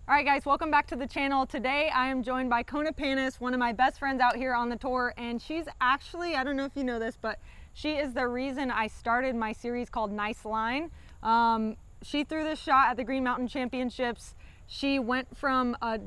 All right guys, welcome back to the channel. Today I am joined by Kona Panis, one of my best friends out here on the tour, and she's actually, I don't know if you know this, but she is the reason I started my series called Nice Line. She threw this shot at the Green Mountain Championships. She went from a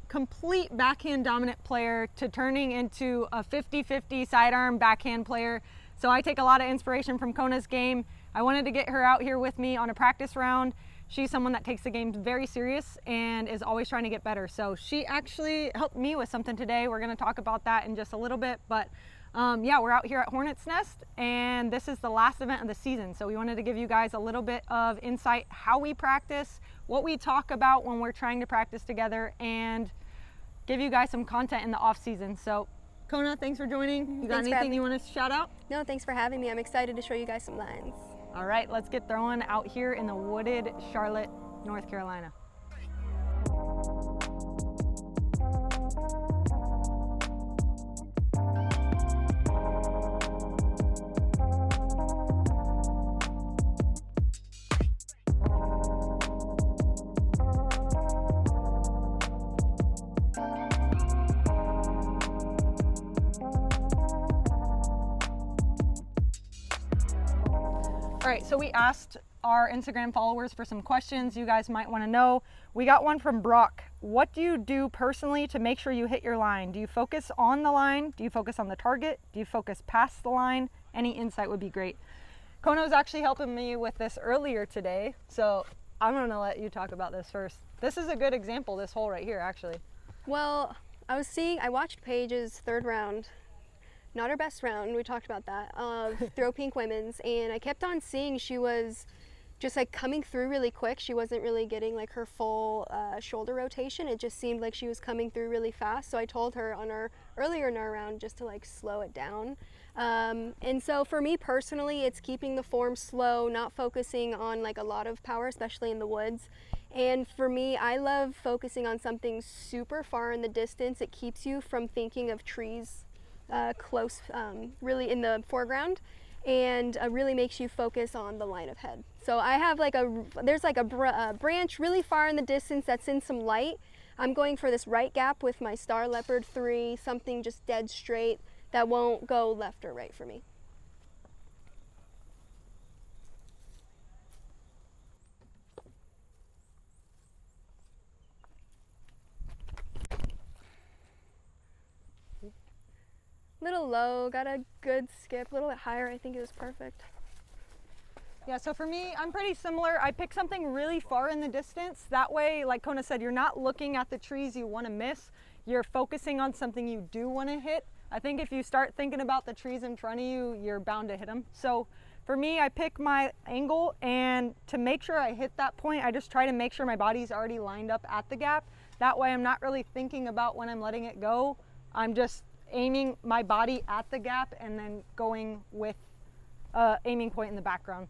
complete backhand dominant player to turning into a 50-50 sidearm backhand player. So I take a lot of inspiration from Kona's game. I wanted to get her out here with me on a practice round. She's someone that takes the game very serious and is always trying to get better. So she actually helped me with something today. We're gonna talk about that in just a little bit, but yeah, we're out here at Hornets Nest and this is the last event of the season. So we wanted to give you guys a little bit of insight, how we practice, what we talk about when we're trying to practice together, and give you guys some content in the off season. So Kona, thanks for joining. You got anything you want to shout out? No, thanks for having me. I'm excited to show you guys some lines. All right, let's get throwing out here in the wooded Charlotte, North Carolina. All right, so we asked our Instagram followers for some questions you guys might want to know. We got one from Brock. What do you do personally to make sure you hit your line? Do you focus on the line? Do you focus on the target? Do you focus past the line? Any insight would be great. Kona was actually helping me with this earlier today, so I'm going to let you talk about this first. This is a good example, this hole right here, actually. Well, I watched Paige's third round. Not her best round, we talked about that, Throw Pink Women's, and I kept on seeing she was just like coming through really quick. She wasn't really getting like her full shoulder rotation. It just seemed like she was coming through really fast. So I told her earlier in our round just to like slow it down. And so for me personally, it's keeping the form slow, not focusing on like a lot of power, especially in the woods. And for me, I love focusing on something super far in the distance. It keeps you from thinking of trees close, really in the foreground, and really makes you focus on the line of head. So I have like there's like a branch really far in the distance that's in some light. I'm going for this right gap with my Star Leopard 3, something just dead straight that won't go left or right for me. Little low, got a good skip, a little bit higher. I think it was perfect. Yeah, so for me, I'm pretty similar. I pick something really far in the distance. That way, like Kona said, you're not looking at the trees you want to miss. You're focusing on something you do want to hit. I think if you start thinking about the trees in front of you, you're bound to hit them. So for me, I pick my angle, and to make sure I hit that point, I just try to make sure my body's already lined up at the gap. That way I'm not really thinking about when I'm letting it go. I'm just aiming my body at the gap and then going with aiming point in the background.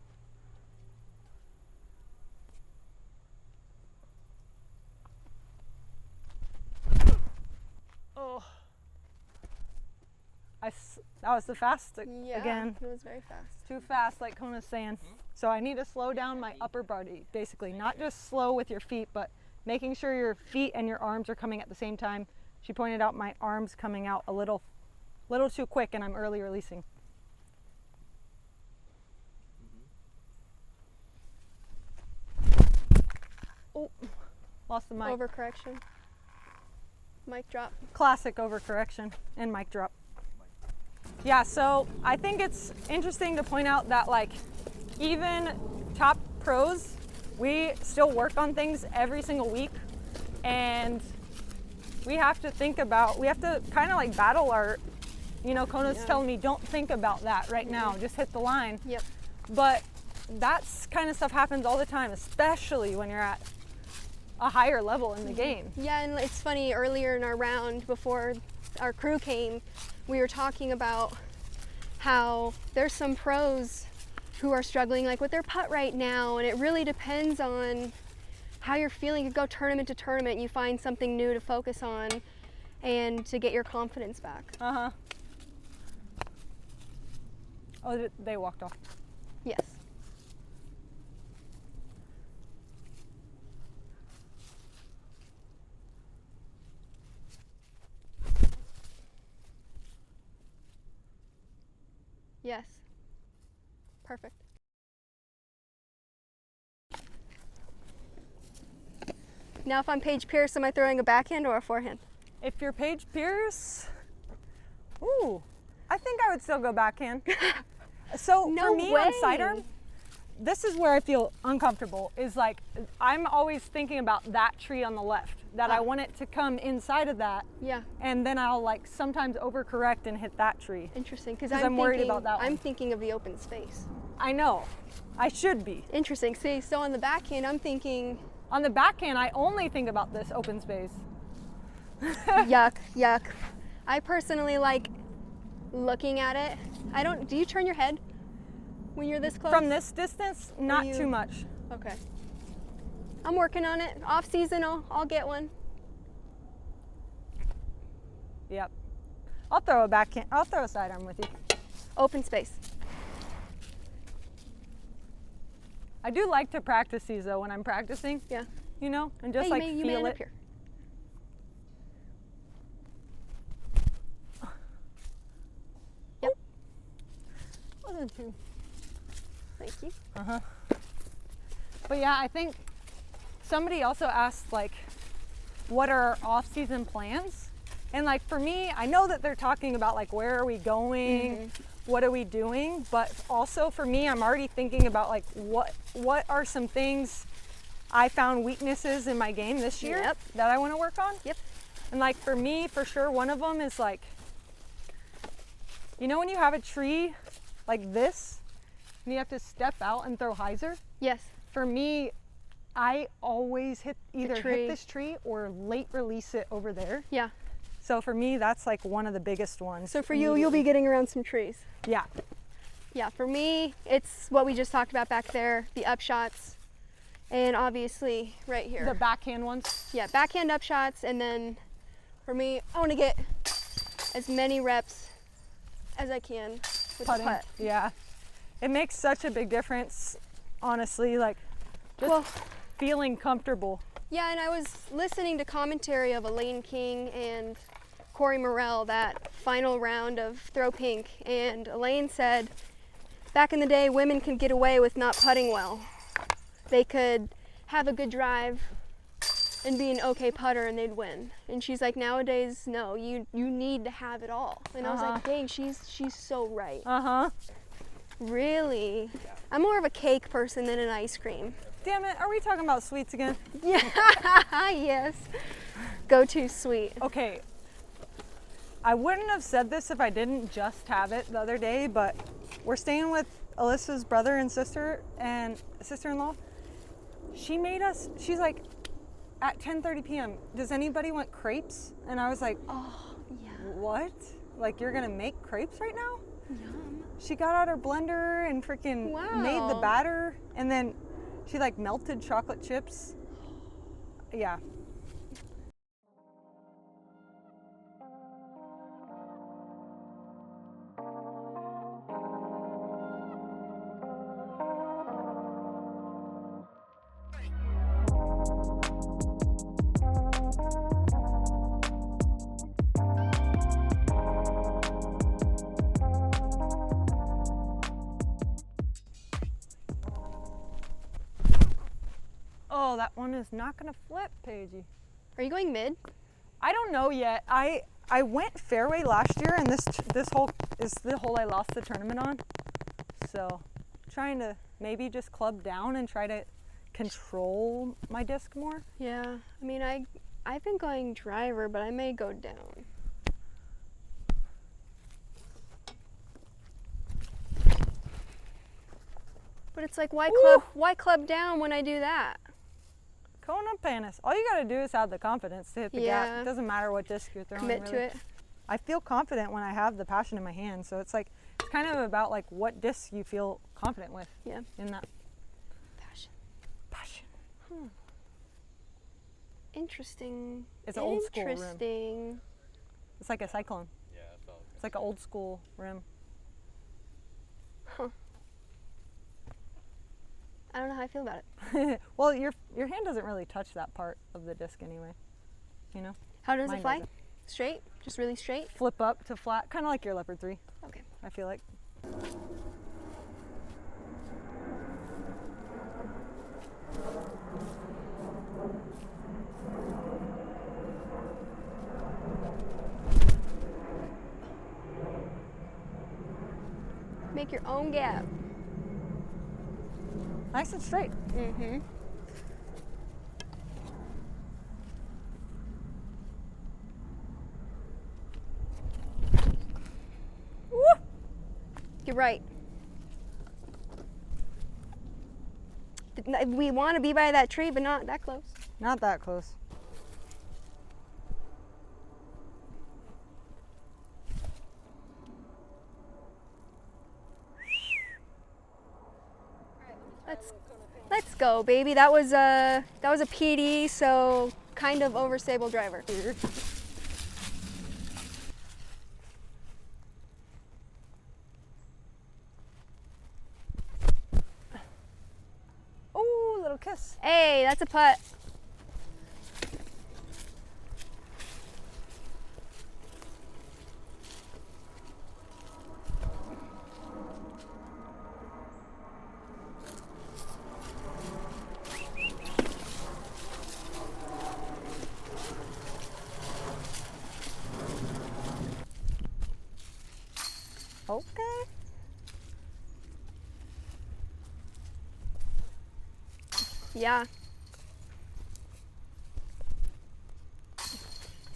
Oh, that was the fast again. It was very fast. Too fast, like Kona's saying. So I need to slow down my upper body, basically. Not just slow with your feet, but making sure your feet and your arms are coming at the same time. She pointed out my arms coming out a little too quick, and I'm early releasing. Oh, lost the mic. Overcorrection. Mic drop. Classic overcorrection and mic drop. Yeah, so I think it's interesting to point out that like even top pros, we still work on things every single week, and we have to kind of like battle our, Kona's telling me don't think about that right now, just hit the line. Yep. But that's kind of stuff happens all the time, especially when you're at a higher level in the game. Yeah, and it's funny, earlier in our round before our crew came, we were talking about how there's some pros who are struggling like with their putt right now, and it really depends on how you're feeling. You go tournament to tournament, you find something new to focus on and to get your confidence back. Uh-huh. Oh, they walked off. Yes. Yes. Perfect. Now if I'm Paige Pierce, am I throwing a backhand or a forehand? If you're Paige Pierce, ooh, I think I would still go backhand. So No for me way. on sidearm, this is where I feel uncomfortable, is like I'm always thinking about that tree on the left, that I want it to come inside of that. Yeah. And then I'll like sometimes overcorrect and hit that tree. Interesting, because I'm worried about that I'm one. thinking of the open space. I know, I should be. Interesting. See, so on the backhand, I'm thinking, On the backhand, I only think about this open space. yuck, yuck. I personally like looking at it. Do you turn your head when you're this close? From this distance, not you- too much. Okay. I'm working on it. Off season, I'll get one. Yep. I'll throw a backhand, I'll throw a sidearm with you. Open space. I do like to practice these though when I'm practicing, Yeah. you know, and just Hey, like you may feel end it. up here. Yep. Wasn't too. Thank you. But yeah, I think somebody also asked like, what are our off-season plans? And like for me, I know that they're talking about like, where are we going? What are we doing? But also for me, I'm already thinking about like, what are some things I found weaknesses in my game this year Yep. that I want to work on? Yep. And like for me, for sure, one of them is like, you know, when you have a tree like this, and you have to step out and throw hyzer? Yes. For me, I always either tree. hit this tree or late release it over there. Yeah. So for me, that's like one of the biggest ones. So for you, you'll be getting around some trees. Yeah. Yeah, for me, it's what we just talked about back there, the upshots, and obviously right here. The backhand ones. Yeah, backhand upshots, and then for me, I want to get as many reps as I can with Putting. the putt. Yeah. It makes such a big difference, honestly, like just Well, feeling comfortable. yeah, and I was listening to commentary of Elaine King and Corey Morrell, that final round of Throw Pink, and Elaine said, back in the day, women could get away with not putting well. They could have a good drive and be an okay putter and they'd win. And she's like, nowadays, no, you need to have it all. And I was like, dang, she's so right. Really? I'm more of a cake person than an ice cream. Damn it, are we talking about sweets again? Yeah, yes. Go to sweet. Okay, I wouldn't have said this if I didn't just have it the other day, but we're staying with Alyssa's brother and sister and sister-in-law. She made us, she's like, at 10:30 p.m., does anybody want crepes? And I was like, Oh, yeah. what? Like, you're gonna make crepes right now? Yum. She got out her blender and freaking made the Wow. batter, and then she like melted chocolate chips. Yeah. Oh, that one is not gonna flip, Paigey. Are you going mid? I don't know yet. I went fairway last year, and this hole is the hole I lost the tournament on. So, trying to maybe just club down and try to control my disc more. Yeah. I mean, I've been going driver, but I may go down. But it's like, why club down when I do that? Kona Panis. All you gotta do is have the confidence to hit the gap. Yeah. It doesn't matter what disc you're throwing. Commit to really. it. I feel confident when I have the passion in my hand. So it's like, it's kind of about like what disc you feel confident with. Yeah. In that Passion. passion. Interesting. It's an old school rim. Interesting. It's like a cyclone. Yeah, I felt It's like an old school rim. Huh. I don't know how I feel about it. Well, your hand doesn't really touch that part of the disc anyway. You know? How does Mine it fly? doesn't. Straight? Just really straight? Flip up to flat, kind of like your Leopard 3, Okay. I feel like. Make your own gap. Nice and straight. Mm-hmm. Woo! You're right. We want to be by that tree, but not that close. Not that close. Let's go, baby. That was a PD, so kind of overstable driver. Oh, little kiss. Hey, that's a putt. Okay. Yeah.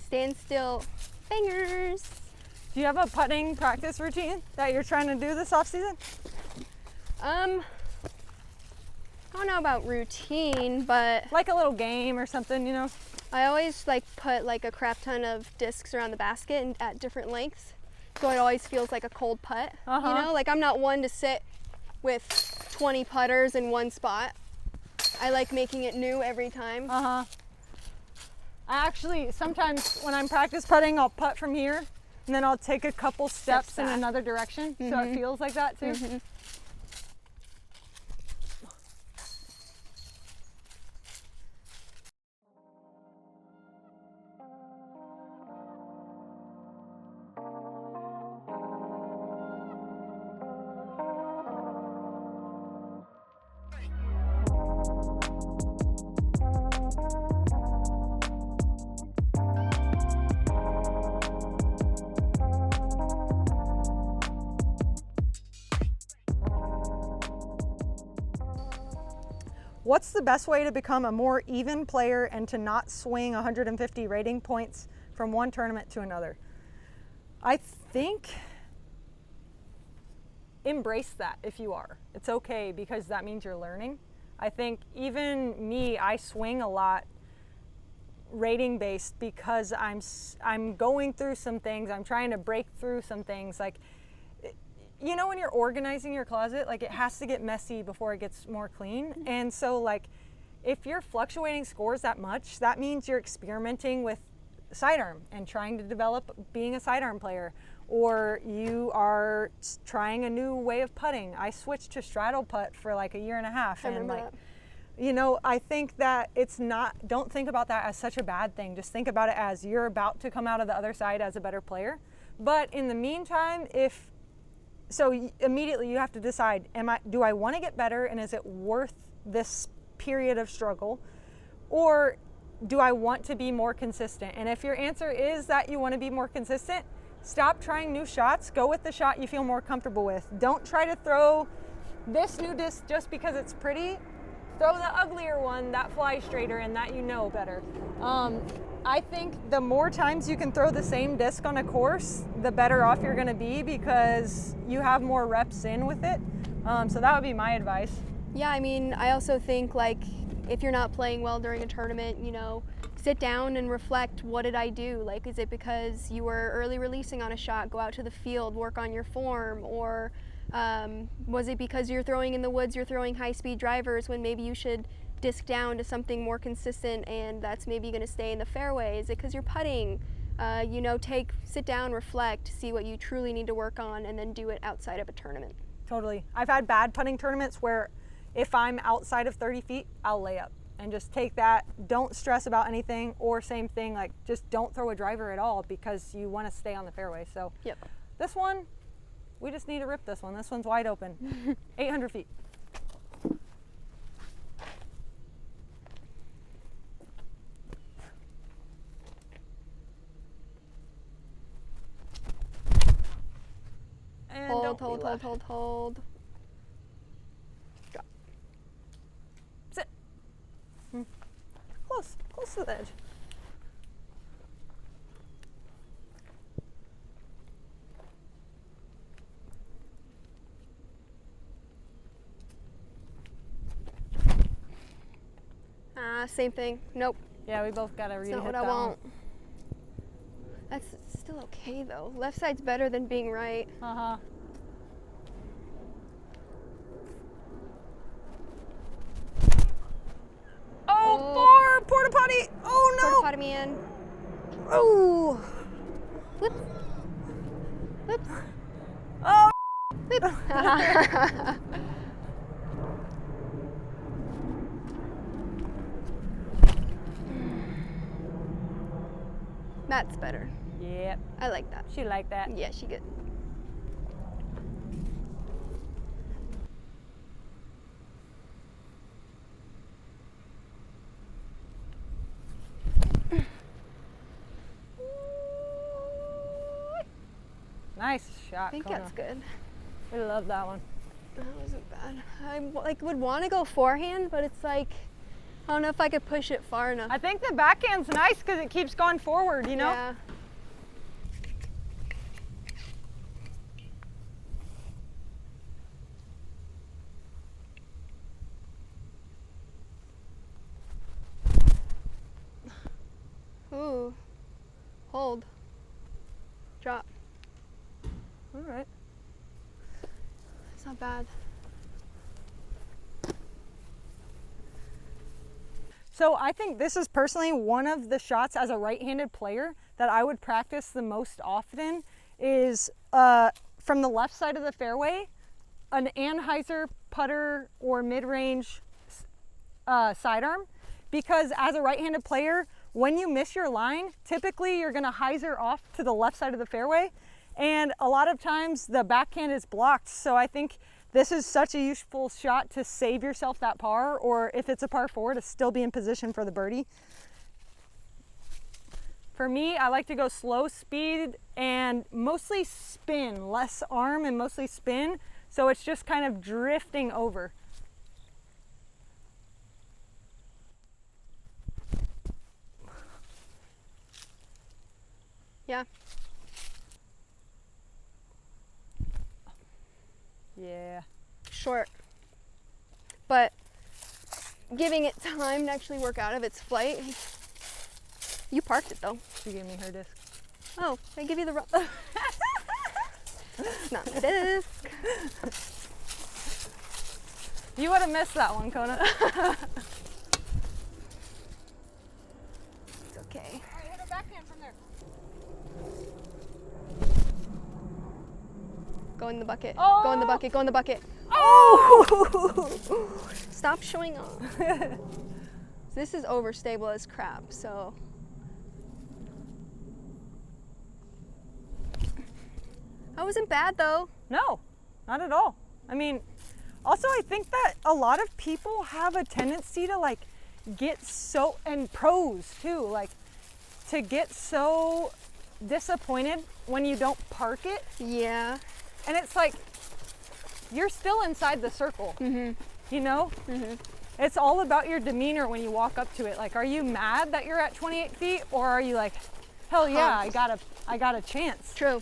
Stand still. Fingers. Do you have a putting practice routine that you're trying to do this off season? I don't know about routine, but Like a little game or something, you know? I always like put like a crap ton of discs around the basket and at different lengths. So it always feels like a cold putt. You know, like I'm not one to sit with 20 putters in one spot. I like making it new every time. I actually, sometimes when I'm practice putting, I'll putt from here and then I'll take a couple steps in back. another direction. So it feels like that too. What's the best way to become a more even player and to not swing 150 rating points from one tournament to another? I think embrace that if you are. It's okay because that means you're learning. I think even me, I swing a lot rating based because I'm going through some things. I'm trying to break through some things. Like, you know, when you're organizing your closet, like it has to get messy before it gets more clean. And so like if you're fluctuating scores that much, that means you're experimenting with sidearm and trying to develop being a sidearm player, or you are trying a new way of putting. I switched to straddle putt for like a year and a half. And like, you know, I think that it's not, don't think about that as such a bad thing. Just think about it as you're about to come out of the other side as a better player. But in the meantime, so immediately you have to decide, do I want to get better and is it worth this period of struggle? Or do I want to be more consistent? And if your answer is that you want to be more consistent, stop trying new shots. Go with the shot you feel more comfortable with. Don't try to throw this new disc just because it's pretty. Throw the uglier one that flies straighter and that you know better. I think the more times you can throw the same disc on a course, the better off you're going to be because you have more reps in with it. So that would be my advice. Yeah, I mean, I also think like if you're not playing well during a tournament, you know, sit down and reflect, what did I do? Like, is it because you were early releasing on a shot? Go out to the field, work on your form, or was it because you're throwing in the woods, you're throwing high-speed drivers when maybe you should disc down to something more consistent and that's maybe going to stay in the fairway? Is it because you're putting? You know, sit down, reflect, see what you truly need to work on, and then do it outside of a tournament. Totally. I've had bad putting tournaments where if I'm outside of 30 feet, I'll lay up and just take that. Don't stress about anything, or same thing, like just don't throw a driver at all because you want to stay on the fairway. So yep. This one, We just need to rip this one. This one's wide open. 800 feet. And Hold. Drop. Sit. Close to the edge. Same thing. Nope. Yeah, we both gotta That's re-hit not what that I one. want. That's still okay though. Left side's better than being right. Uh-huh. Oh, porta potty. Oh no. Porta potty man. Oh. Whoops. Whoops. Oh. Whoop. That's better. Yep. I like that. She liked that. Yeah, she good. Nice shot, I think Kona. that's good. We love that one. That wasn't bad. I would want to go forehand, but it's like I don't know if I could push it far enough. I think the backhand's nice because it keeps going forward, you know? Yeah. Ooh. Hold. Drop. All right. It's not bad. So I think this is personally one of the shots as a right-handed player that I would practice the most often is from the left side of the fairway, an Anheuser putter or mid-range sidearm, because as a right-handed player, when you miss your line, typically you're gonna hyzer off to the left side of the fairway, and a lot of times the backhand is blocked. So I think this is such a useful shot to save yourself that par, or if it's a par 4, to still be in position for the birdie. For me, I like to go slow speed and mostly spin, less arm and mostly spin. So it's just kind of drifting over. Yeah. Yeah. Short. But giving it time to actually work out of its flight. You parked it though. She gave me her disc. Oh, I give you the wrong. It's not my disc. You would have missed that one, Kona. It's okay. All right, hit a backhand from there. Go in the bucket. Oh! Go in the bucket. Go in the bucket. Oh! Stop showing off. This is overstable as crap, so. That wasn't bad though. No, not at all. I mean, also I think that a lot of people have a tendency to like get so, and pros too, like to get so disappointed when you don't park it. Yeah. And it's like, you're still inside the circle, you know? It's all about your demeanor when you walk up to it. Like, are you mad that you're at 28 feet, or are you like, hell yeah, I got a chance. True.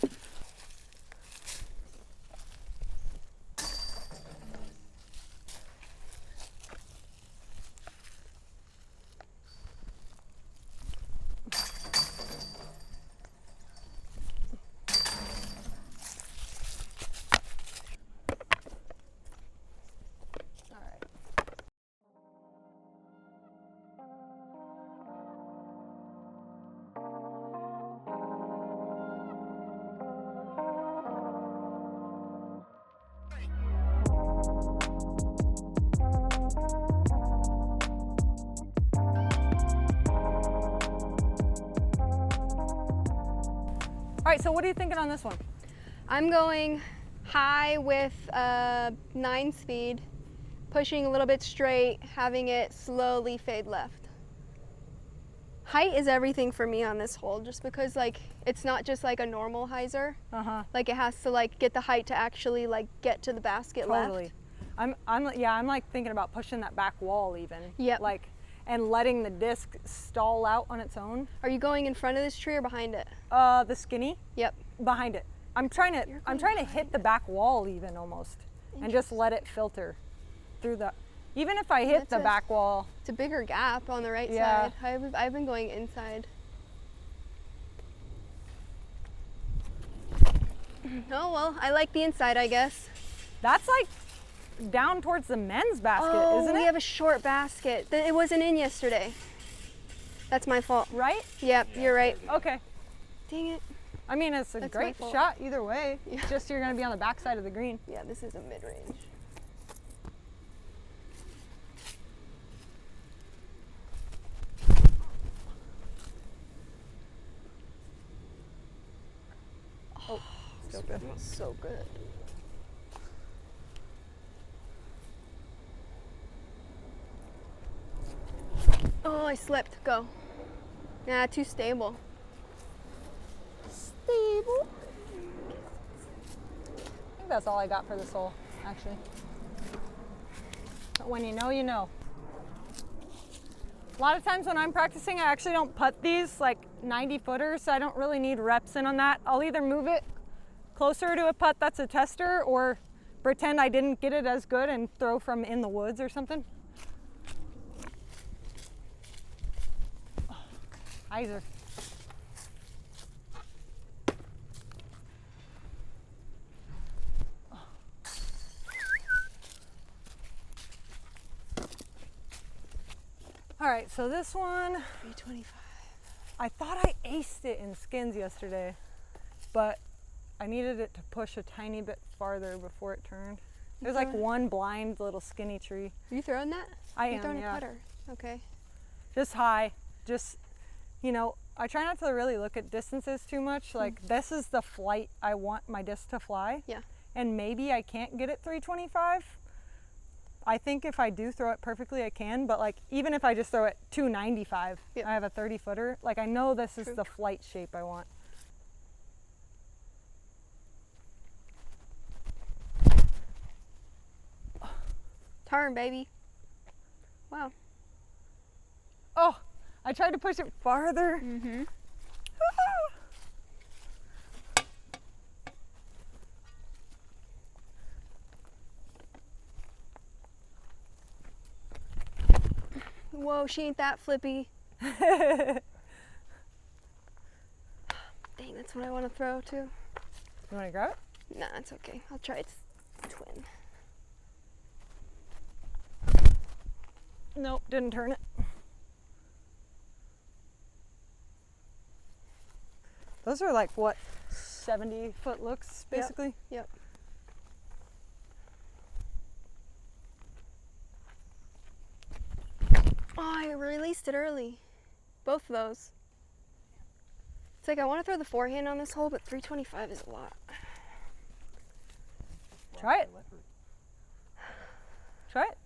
All right, so what are you thinking on this one? I'm going high with 9 speed, pushing a little bit straight, having it slowly fade left. Height is everything for me on this hole, just because like it's not just like a normal hyzer. Like it has to like get the height to actually like get to the basket Totally. left. I'm like thinking about pushing that back wall even. Yep. Like, and letting the disc stall out on its own. Are you going in front of this tree or behind it? The skinny. Yep. Behind it. I'm trying to hit the back wall even almost, and just let it filter through the. Even if I hit the back wall. It's a bigger gap on the right Yeah. side. I've been going inside. Oh well, I like the inside, I guess. That's like down towards the men's basket, isn't it? We have a short basket. It wasn't in yesterday. That's my fault. Right? Yep, you're right. Okay. Dang it. I mean, it's a That's great my fault. shot either way. Yeah. Just you're going to be on the back side of the green. Yeah, this is a mid-range. Oh, still good. Smells so good. Oh, I slipped. Go. Nah, too stable. Stable. I think that's all I got for this hole, actually. But when you know, you know. A lot of times when I'm practicing, I actually don't putt these like 90 footers, so I don't really need reps in on that. I'll either move it closer to a putt that's a tester, or pretend I didn't get it as good and throw from in the woods or something. Hyzer. All right, so this one, 325. I thought I aced it in skins yesterday, but I needed it to push a tiny bit farther before it turned. There's like one blind little skinny tree. Are you throwing that? I You're am, throwing yeah. a putter. Okay. Just high, just, you know, I try not to really look at distances too much. Like this is the flight I want my disc to fly. Yeah. And maybe I can't get it 325. I think if I do throw it perfectly, I can, but like even if I just throw it 295, Yep. I have a 30 footer. Like I know this is True. the flight shape I want. Turn, baby. Wow. Oh, I tried to push it farther. Mm-hmm. Whoa, she ain't that flippy. Dang, that's what I want to throw too. You want to grab it? Nah, it's okay. I'll try its twin. Nope, didn't turn it. Those are like what, 70-foot looks basically? Yep. Oh, I released it early. Both of those. It's like I want to throw the forehand on this hole, but 325 is a lot. Try it. Try it.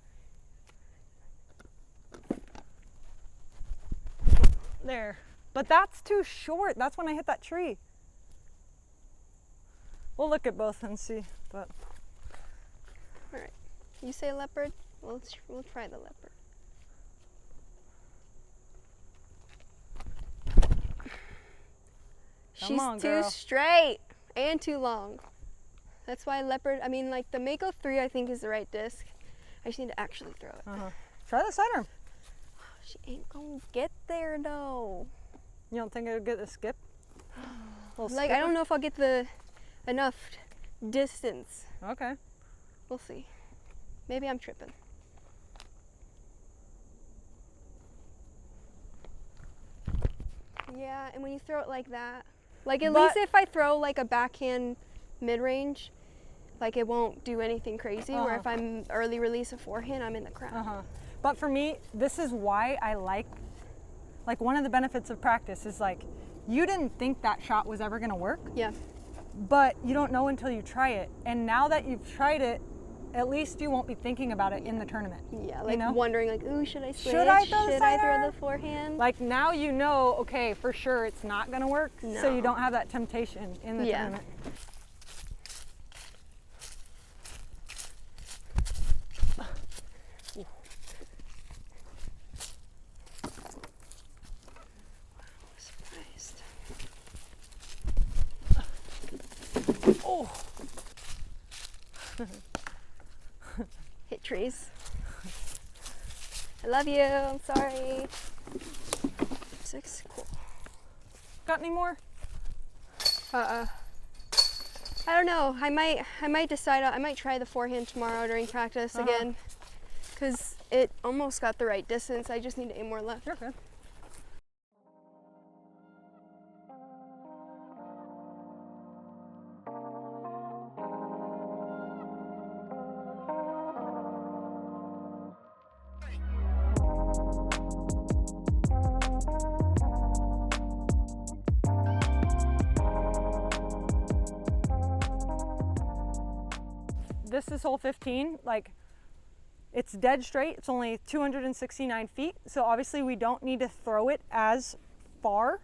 There. But that's too short. That's when I hit that tree. We'll look at both and see. But All right. You say leopard? We'll try the leopard. She's on, too girl. straight and too long. That's why leopard, I mean like the Mako 3 I think is the right disc. I just need to actually throw it. try the sidearm. She ain't gonna get there though. You don't think it would get a skip? Little Like I don't know if I'll get the enough distance. Okay. We'll see. Maybe I'm tripping. Yeah, and when you throw it like that, like at least if I throw like a backhand mid-range, like it won't do anything crazy. Where if I'm early release a forehand, I'm in the crowd. But for me, this is why I like one of the benefits of practice is like, you didn't think that shot was ever gonna work. Yeah. but you don't know until you try it. And now that you've tried it, at least you won't be thinking about it in the tournament. Yeah, like you know? wondering like, ooh, should I switch? Should I throw the Should I throw sidearm? the forehand? Like now you know, okay, for sure it's not gonna work, so you don't have that temptation in the tournament. Surprised. Oh. Hit trees. I love you. I'm sorry. 6. Cool. Got any more? I don't know. I might decide. I might try the forehand tomorrow during practice again, because it almost got the right distance. I just need to aim more left. You're good. This is hole 15, like it's dead straight. It's only 269 feet. So obviously we don't need to throw it as far,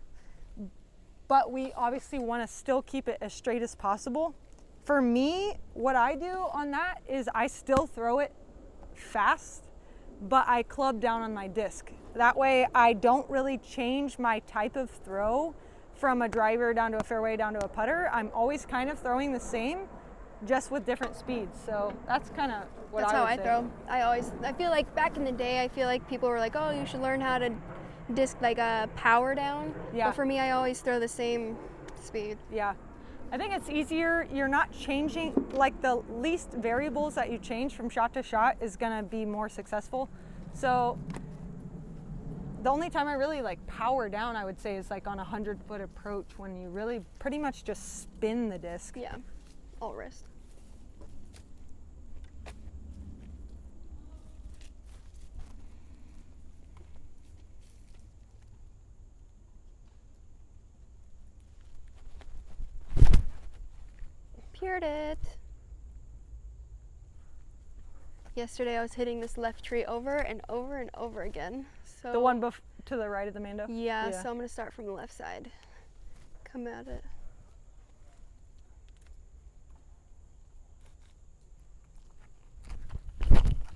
but we obviously want to still keep it as straight as possible. For me, what I do on that is I still throw it fast, but I club down on my disc. That way I don't really change my type of throw from a driver down to a fairway down to a putter. I'm always kind of throwing the same, just with different speeds. So that's kind of what That's I how would I say. throw. I feel like back in the day, I feel like people were like, oh, you should learn how to disc like a power down. Yeah. But for me, I always throw the same speed. Yeah. I think it's easier. You're not changing, like the least variables that you change from shot to shot is gonna be more successful. So the only time I really like power down, I would say, is like on a 100-foot approach when you really pretty much just spin the disc. Yeah, all wrist. Peered it. Yesterday I was hitting this left tree over and over and over again. So The one to the right of the Mando? Yeah, so I'm gonna start from the left side. Come at it.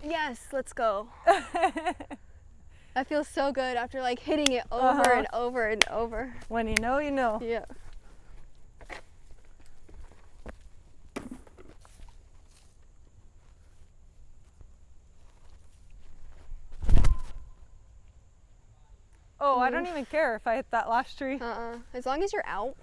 Yes, let's go. That feels so good after like hitting it over and over and over. When you know, you know. Yeah. Oh, I don't even care if I hit that last tree. As long as you're out.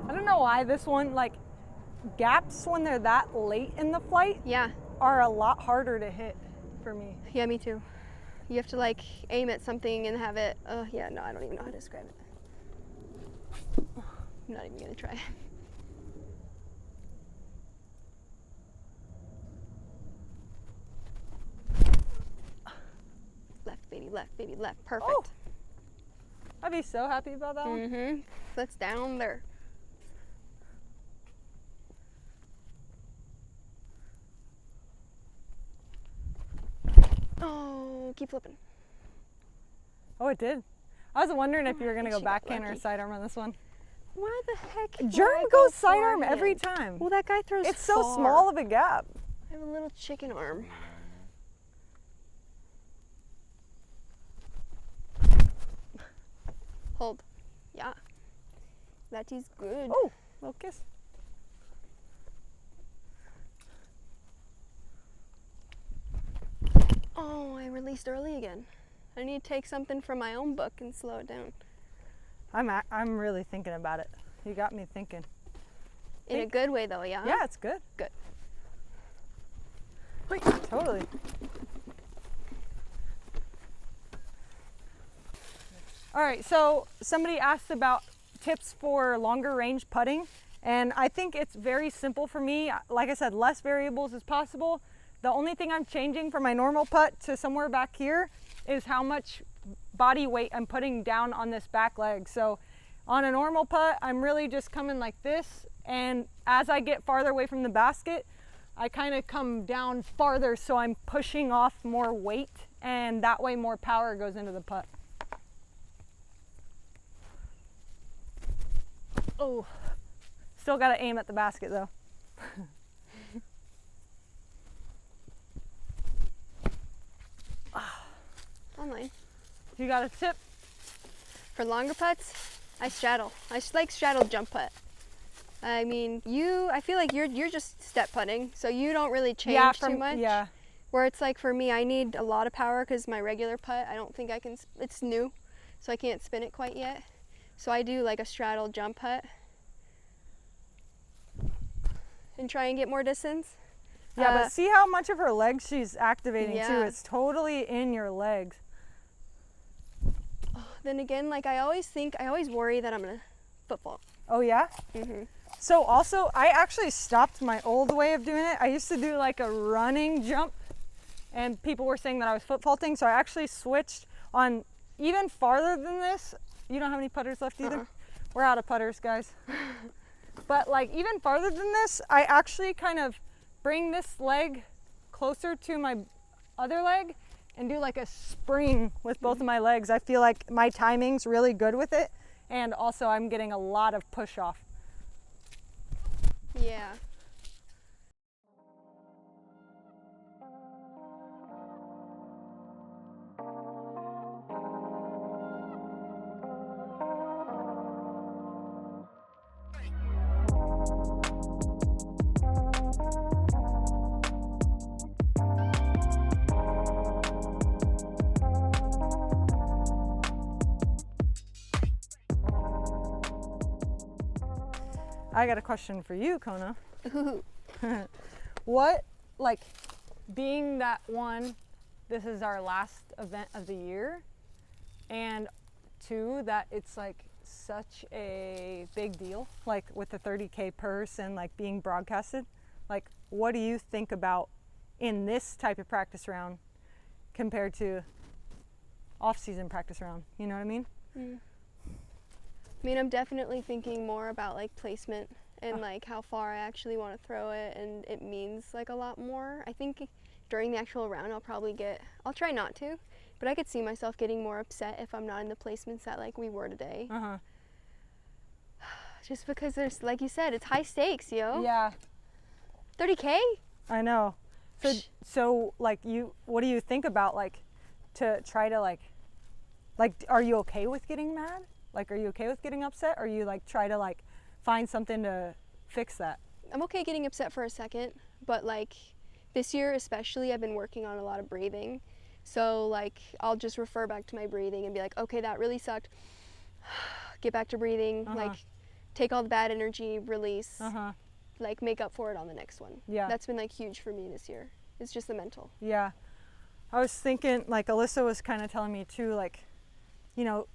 I don't know why this one, like, gaps when they're that late in the flight Yeah. are a lot harder to hit for me. Yeah, me too. You have to like aim at something and have it. Yeah, no, I don't even know how to describe it. I'm not even gonna try. Left, baby, left, baby, left. Perfect. Oh. I'd be so happy about that one. Mm-hmm. That's down there. Oh, keep flipping. Oh, it did. I was wondering if you were going to go she got backhand or lucky. sidearm on this one. Why the heck? did I Germ go goes sidearm forehand? every time. Well, that guy throws It's so far. small of a gap. I have a little chicken arm. Hold. Yeah. That is good. Oh, little kiss. Oh, I released early again. I need to take something from my own book and slow it down. I'm really thinking about it. You got me thinking. In a good way though, yeah? Yeah, it's good. Good. Wait, totally. All right, so somebody asked about tips for longer range putting, and I think it's very simple for me. Like I said, less variables as possible. The only thing I'm changing from my normal putt to somewhere back here is how much body weight I'm putting down on this back leg. So on a normal putt, I'm really just coming like this, and as I get farther away from the basket, I kind of come down farther, so I'm pushing off more weight, and that way more power goes into the putt. Oh, still got to aim at the basket though. Online. You got a tip? For longer putts, I straddle. I like straddle jump putt. I mean, I feel like you're just step putting, so you don't really change too much. Yeah. Where it's like for me, I need a lot of power because my regular putt, I don't think I can. It's new, so I can't spin it quite yet. So I do like a straddle jump putt and try and get more distance. Yeah, but see how much of her legs she's activating too. Yeah. It's totally in your legs. Then again, like I always worry that I'm gonna football. Oh yeah? Mm-hmm. So also, I actually stopped my old way of doing it. I used to do like a running jump, and people were saying that I was foot faulting, so I actually switched on even farther than this. You don't have any putters left either? We're out of putters, guys. But like even farther than this, I actually kind of bring this leg closer to my other leg and do like a spring with both of my legs. I feel like my timing's really good with it, and also I'm getting a lot of push off. Yeah. I got a question for you, Kona. What, like, being that one, this is our last event of the year, and two, that it's like such a big deal, like with the 30K purse and like being broadcasted, like what do you think about in this type of practice round compared to off-season practice round? You know what I mean? I mean, I'm definitely thinking more about like placement and like how far I actually want to throw it, and it means like a lot more. I think during the actual round I'll try not to, but I could see myself getting more upset if I'm not in the placements that like we were today. Just because there's, like you said, it's high stakes, yo. Yeah. 30K? I know. So like what do you think about like to try to like are you okay with getting mad? Like, are you okay with getting upset? Or you like try to like find something to fix that? I'm okay getting upset for a second, but like this year especially, I've been working on a lot of breathing. So like I'll just refer back to my breathing and be like, okay, that really sucked. Get back to breathing, like take all the bad energy, release, like make up for it on the next one. Yeah. That's been like huge for me this year. It's just the mental. Yeah. I was thinking, like Alyssa was kind of telling me too, like, you know,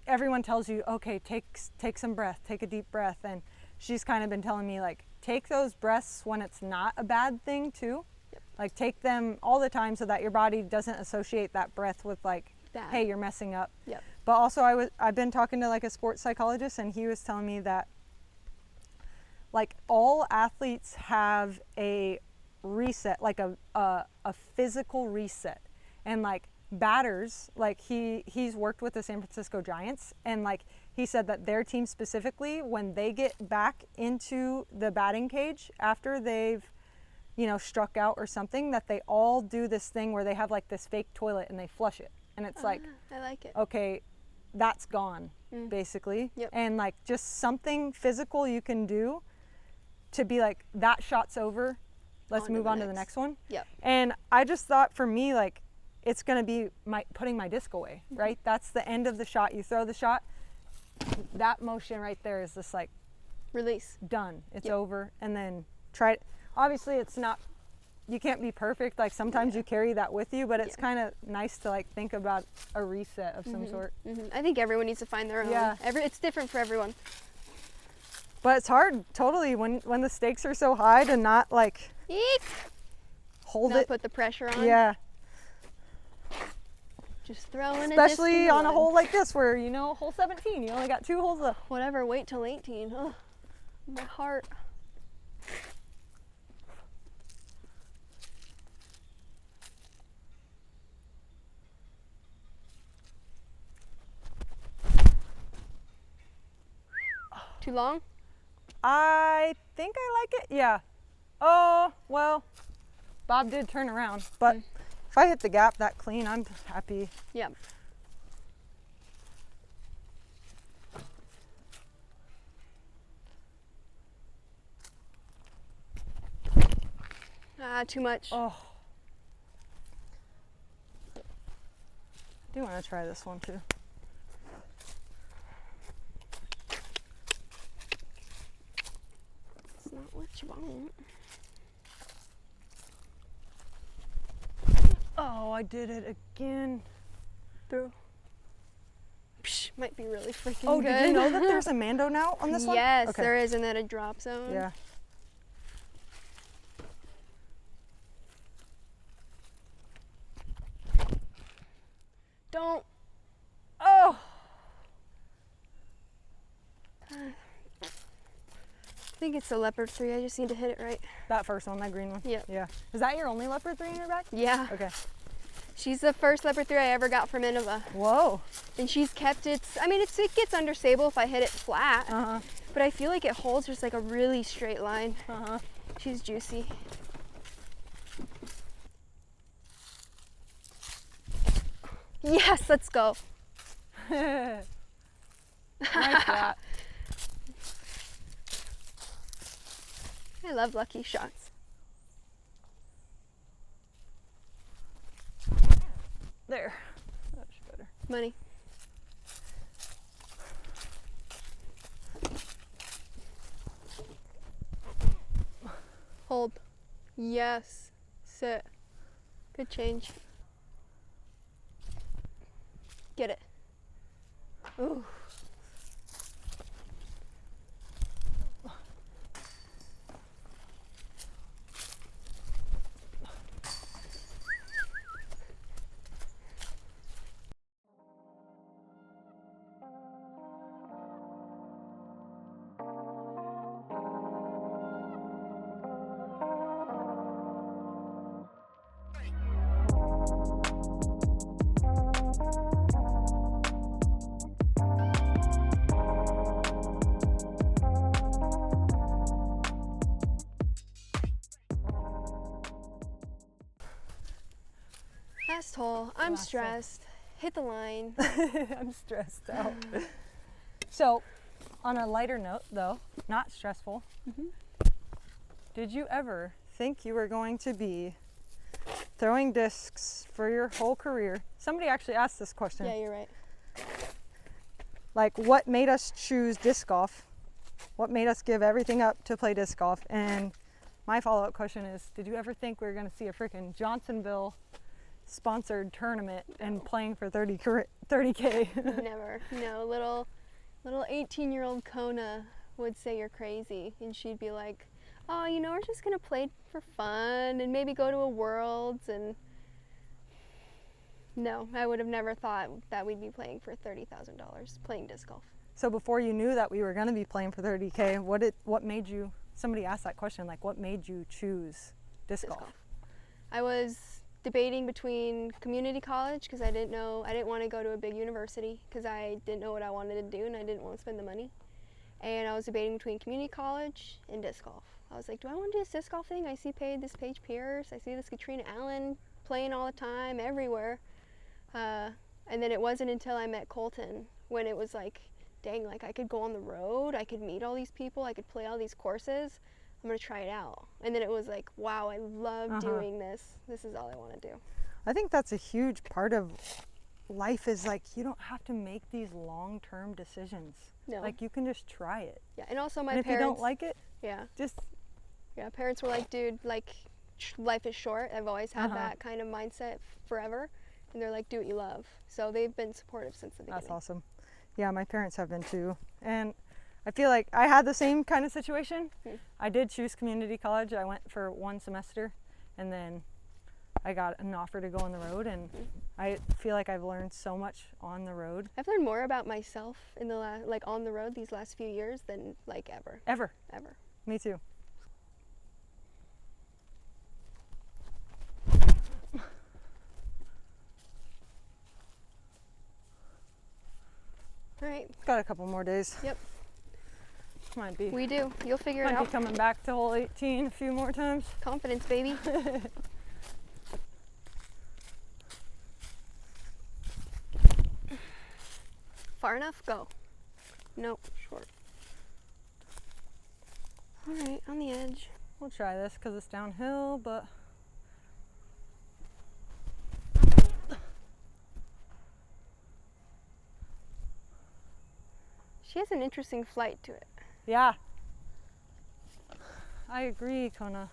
everyone tells you, okay, take some breath, take a deep breath. And she's kind of been telling me like, take those breaths when it's not a bad thing too. Yep. Like take them all the time so that your body doesn't associate that breath with like, Bad. hey, you're messing up. Yep. But also I've been talking to like a sports psychologist, and he was telling me that like all athletes have a reset, like a physical reset. And like batters, like he's worked with the San Francisco Giants, and like he said that their team specifically, when they get back into the batting cage after they've, you know, struck out or something, that they all do this thing where they have like this fake toilet and they flush it, and it's like, I like it. okay, that's gone basically. Yep. And like just something physical you can do to be like, that shot's over, let's move on to the next one. Yep. And I just thought for me, like, it's going to be putting my disc away, right? That's the end of the shot. You throw the shot, that motion right there is just like Release. done. It's Yep. over. And then try it. Obviously, it's not, you can't be perfect. Like sometimes you carry that with you, but it's kind of nice to like think about a reset of some sort. I think everyone needs to find their own. Yeah. It's different for everyone. But it's hard, totally, when the stakes are so high to not like Eek! hold Not it. put the pressure on. Yeah. Just throw in Especially a on a disc hole like this where, you know, hole 17, you only got 2 holes left. whatever, wait till 18. Oh, my heart. Too long? I think I like it, yeah. Oh, well, Bob did turn around, but if I hit the gap that clean, I'm happy. Yeah. Ah, too much. Oh. I do want to try this one too. It's not what you want. Oh, I did it again. Through. Psh, might be really freaking Oh, good. did you know that there's a Mando now on this one? Yes, Okay. there is, and then a drop zone. Yeah. Don't. Oh! I think it's the leopard 3. I just need to hit it right. That first one, that green one? Yep. Yeah. Is that your only leopard 3 in your bag? Yeah. Okay. She's the first leopard 3 I ever got from Innova. Whoa. And she's kept its, I mean, it gets understable if I hit it flat, Uh-huh. but I feel like it holds just like a really straight line. Uh-huh. She's juicy. Yes, let's go. Nice shot. I love lucky shots. There. That's better. Money. Hold. Yes. Sit. Good change. Get it. Ooh. Last hole. I'm Last hole. stressed. Hit the line. I'm stressed out. So, on a lighter note, though, not stressful, did you ever think you were going to be throwing discs for your whole career? Somebody actually asked this question. Yeah, you're right. Like, what made us choose disc golf? What made us give everything up to play disc golf? And my follow-up question is, did you ever think we were going to see a freaking Johnsonville sponsored tournament and playing for 30K? Never. No, little 18-year-old Kona would say you're crazy, and she'd be like, "Oh, you know, we're just gonna play for fun and maybe go to a Worlds." And no, I would have never thought that we'd be playing for $30,000 playing disc golf. So before you knew that we were going to be playing for 30K, what made you? Somebody asked that question, like, what made you choose disc golf? I was debating between community college because I didn't want to go to a big university because I didn't know what I wanted to do and I didn't want to spend the money. And I was debating between community college and disc golf. I was like, do I want to do this disc golf thing? I see this Paige Pierce, I see this Katrina Allen playing all the time, everywhere. And then it wasn't until I met Colton when it was like, dang, like I could go on the road, I could meet all these people, I could play all these courses. I'm gonna try it out. And then it was like, wow, I love doing this. This is all I want to do. I think that's a huge part of life is like, you don't have to make these long-term decisions. No. Like, you can just try it. Yeah, and also my And if parents. you don't like it, Yeah. just Yeah, parents were like, dude, like, life is short. I've always had that kind of mindset forever. And they're like, do what you love. So they've been supportive since the beginning. That's awesome. Yeah, my parents have been too. And I feel like I had the same kind of situation. I did choose community college. I went for 1 semester, and then I got an offer to go on the road, and I feel like I've learned so much on the road. I've learned more about myself in the like on the road these last few years than like ever. Ever. Me too. All right. Got a couple more days. Yep. Might be. We do. You'll figure it Might out. be coming back to hole 18 a few more times. Confidence, baby. Far enough? Go. Nope. Short. All right. On the edge. We'll try this because it's downhill, but She has an interesting flight to it. yeah. I agree, Kona.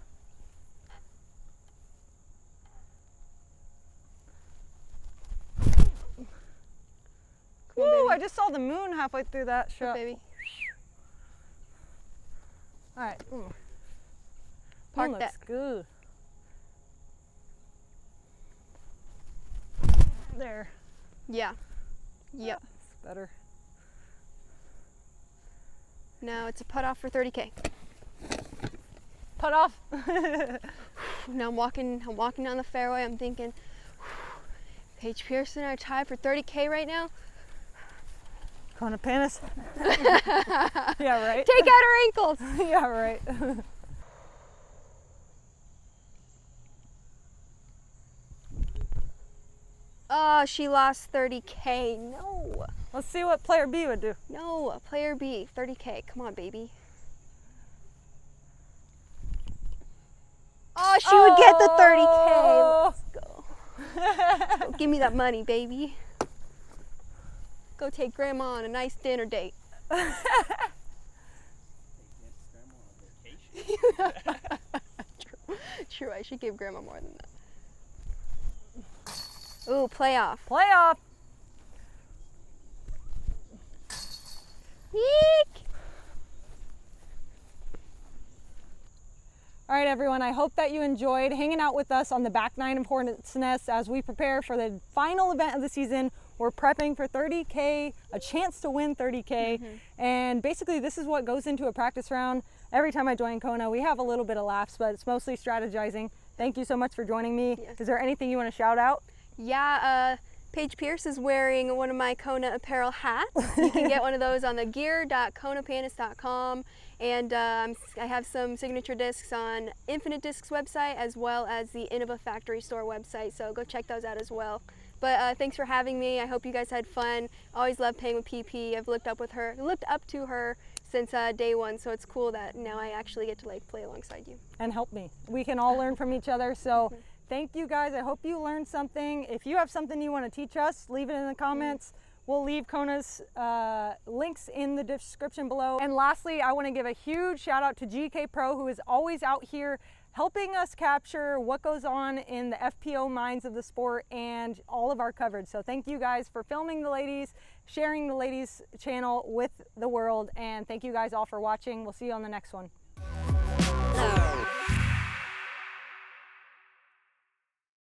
Come on, Woo, baby. I just saw the moon halfway through that Go, shot. baby. All right. Park Moon that. looks good. There. Yeah. Yep. It's better. Now it's a putt off for 30K. Putt off. Now I'm walking down the fairway. I'm thinking, Paige Pearson are tied for 30K right now. Kona Panis. Yeah, right. Take out her ankles. Yeah, right. Oh, she lost 30K. No. Let's see what player B would do. No. Player B, 30K. Come on, baby. Oh, she would get the 30K. Let's go. Go. Give me that money, baby. Go take grandma on a nice dinner date. True, I should give grandma more than that. Ooh, playoff. Playoff. Eek! All right, everyone, I hope that you enjoyed hanging out with us on the back nine of Hornets Nest as we prepare for the final event of the season. We're prepping for 30K, a chance to win 30K. And basically this is what goes into a practice round. Every time I join Kona, we have a little bit of laughs, but it's mostly strategizing. Thank you so much for joining me. Yeah. Is there anything you want to shout out? Yeah, Paige Pierce is wearing one of my Kona apparel hats. You can get one of those on the gear.konapanis.com. And I have some signature discs on Infinite Discs website as well as the Innova Factory Store website. So go check those out as well. But thanks for having me. I hope you guys had fun. Always loved playing with PP. I've looked up to her since day one. So it's cool that now I actually get to like play alongside you. And help me. We can all learn from each other. So thank you guys. I hope you learned something. If you have something you want to teach us, leave it in the comments. We'll leave Kona's links in the description below. And lastly, I want to give a huge shout out to GK Pro, who is always out here helping us capture what goes on in the FPO minds of the sport and all of our coverage. So thank you guys for filming the ladies, sharing the ladies channel with the world, and thank you guys all for watching. We'll see you on the next one.